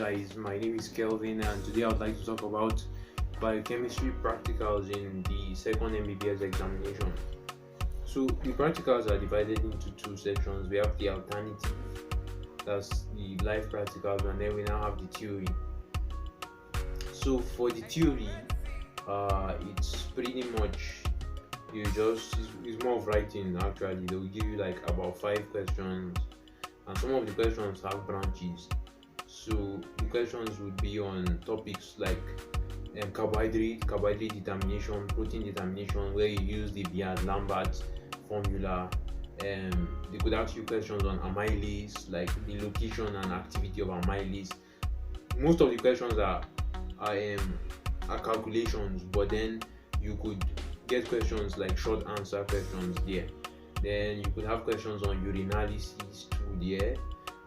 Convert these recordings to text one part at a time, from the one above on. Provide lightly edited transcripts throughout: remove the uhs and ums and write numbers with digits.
guys, my name is Kelvin, and today I would like to talk about biochemistry practicals in the second MBBS examination. So the practicals are divided into two sections. We have the alternative, that's the live practicals, and then we now have the theory. So for the theory, it's pretty much it's more of writing. Actually, they will give you like about 5 questions, and some of the questions have branches. So the questions would be on topics like carbohydrate determination, protein determination, where you use the Lambert formula. They could ask you questions on amylase, like the location and activity of amylase. Most of the questions are calculations, but then you could get questions like short answer questions there. Then you could have questions on urinalysis too there.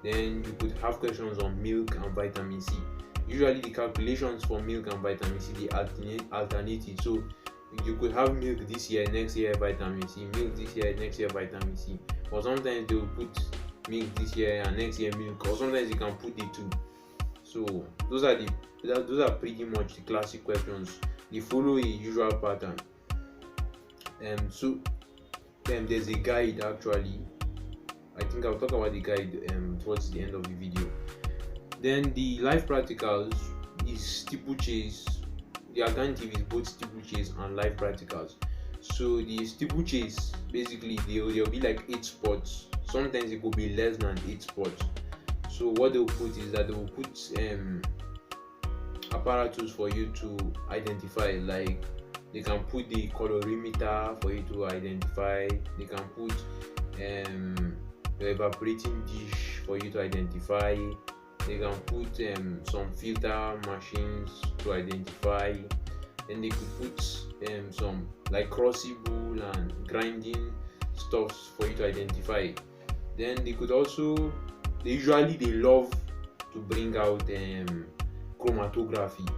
Then you could have questions on milk and vitamin C. Usually the calculations for milk and vitamin C, they alternate it. So you could have milk this year, next year vitamin C, milk this year, next year vitamin C. Or sometimes they will put milk this year and next year milk, or sometimes you can put the two. So those are pretty much the classic questions. They follow a usual pattern. So there's a guide actually. I think I'll talk about the guide towards the end of the video. Then the live practicals is steeplechase. The alternative is both steeplechase and live practicals. So the steeplechase, basically there'll be like 8 spots. Sometimes it could be less than 8 spots. So what they'll put is that they will put apparatus for you to identify. Like they can put the colorimeter for you to identify. They can put the evaporating dish for you to identify. They can put some filter machines to identify. Then they could put some like crucible and grinding stuffs for you to identify. Then they could also, they love to bring out chromatography.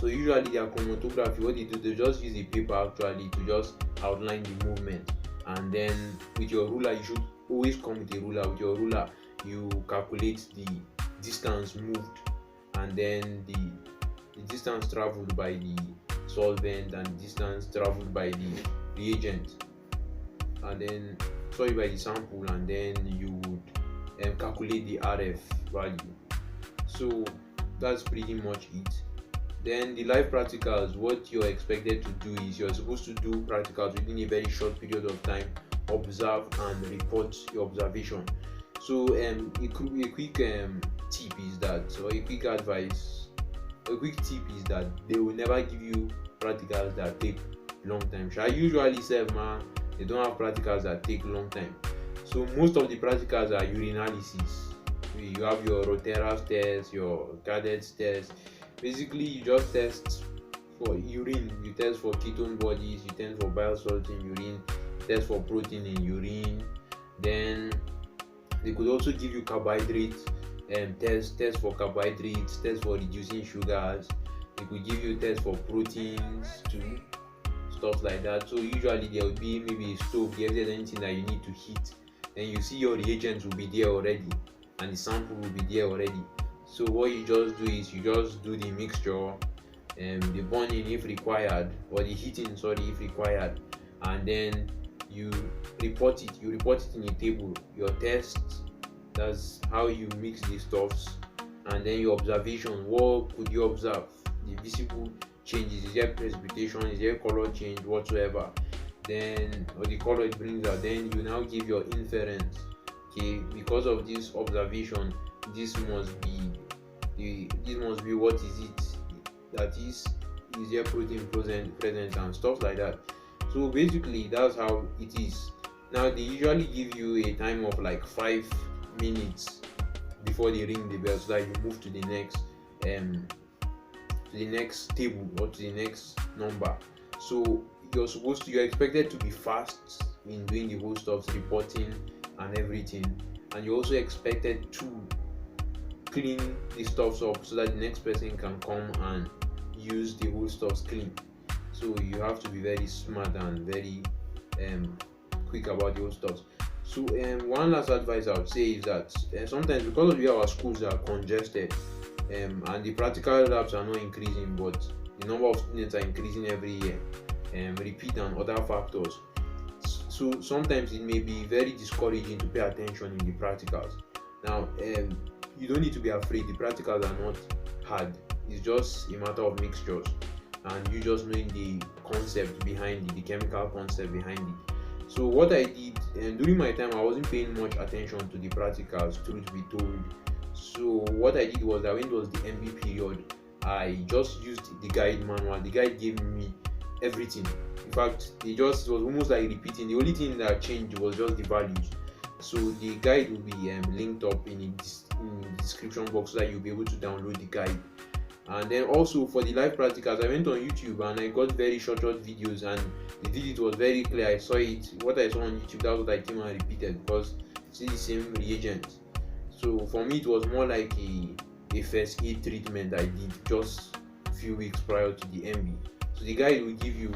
So usually their chromatography, what they do, they just use a paper actually to just outline the movement. And then with your ruler, you should always come with a ruler. With your ruler, you calculate the distance moved, and then the distance traveled by the solvent and the distance traveled by the reagent, and then by the sample, and then you would calculate the RF value. So that's pretty much it. Then the live practicals, what you're expected to do is you're supposed to do practicals within a very short period of time, observe and report your observation. So a quick tip is that, or a quick advice, a quick tip is that they will never give you practicals that take long time. I usually say, they don't have practicals that take long time. So most of the practicals are urinalysis. You have your Roter's test, your Cadet's test. Basically, you just test for urine, you test for ketone bodies, you test for bile salts in urine, you test for protein in urine. Then they could also give you carbohydrates test for carbohydrates, test for reducing sugars. They could give you tests for proteins too, stuff like that. So usually there will be maybe a stove. If there's anything that you need to heat, then you see your reagents will be there already, and the sample will be there already. So what you just do is you just do the mixture, the burning if required, or the heating if required, and then you report it in a table. Your tests, that's how you mix the stuffs, and then your observation, what could you observe, the visible changes, is there precipitation, is there color change whatsoever, then or the color it brings out. Then you now give your inference. Okay, because of this observation, this must be what is it, that is there protein present and stuff like that. So basically that's how it is. Now they usually give you a time of like 5 minutes before they ring the bell, so that you move to the next table or to the next number. So you're expected to be fast in doing the whole stuff, reporting and everything, and you're also expected to clean the stuffs up so that the next person can come and use the whole stuffs clean. So you have to be very smart and very quick about the whole stuff. So one last advice I would say is that sometimes because of the way our schools are congested, and the practical labs are not increasing, but the number of students are increasing every year, repeat and other factors. So sometimes it may be very discouraging to pay attention in the practicals. Now, you don't need to be afraid. The practicals are not hard. It's just a matter of mixtures and you just knowing the concept behind it, the chemical concept behind it. So what I did, and during my time, I wasn't paying much attention to the practicals, truth be told. So what I did was that when it was the MB period, I just used the guide manual. The guide gave me everything. In fact, it was almost like repeating. The only thing that changed was just the values. So the guide will be linked up in the description box so that you'll be able to download the guide. And then also for the live practicals, I went on YouTube and I got very short videos, and the did it was very clear. I saw it, what I saw on YouTube, that's what I came and repeated because it's the same reagent. So for me, it was more like a first aid treatment I did just a few weeks prior to the MB. So the guide will give you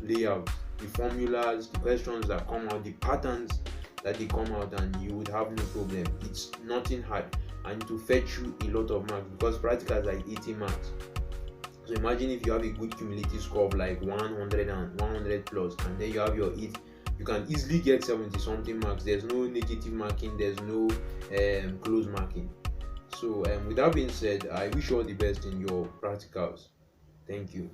layouts, the formulas, the questions that come out, the patterns that they come out, and you would have no problem. It's nothing hard, and to fetch you a lot of marks because practical is like 80 marks. So imagine if you have a good cumulative score of like 100 and 100 plus, and then you have your 8, you can easily get 70 something marks. There's no negative marking, there's no close marking. So with that being said, I wish you all the best in your practicals. Thank you.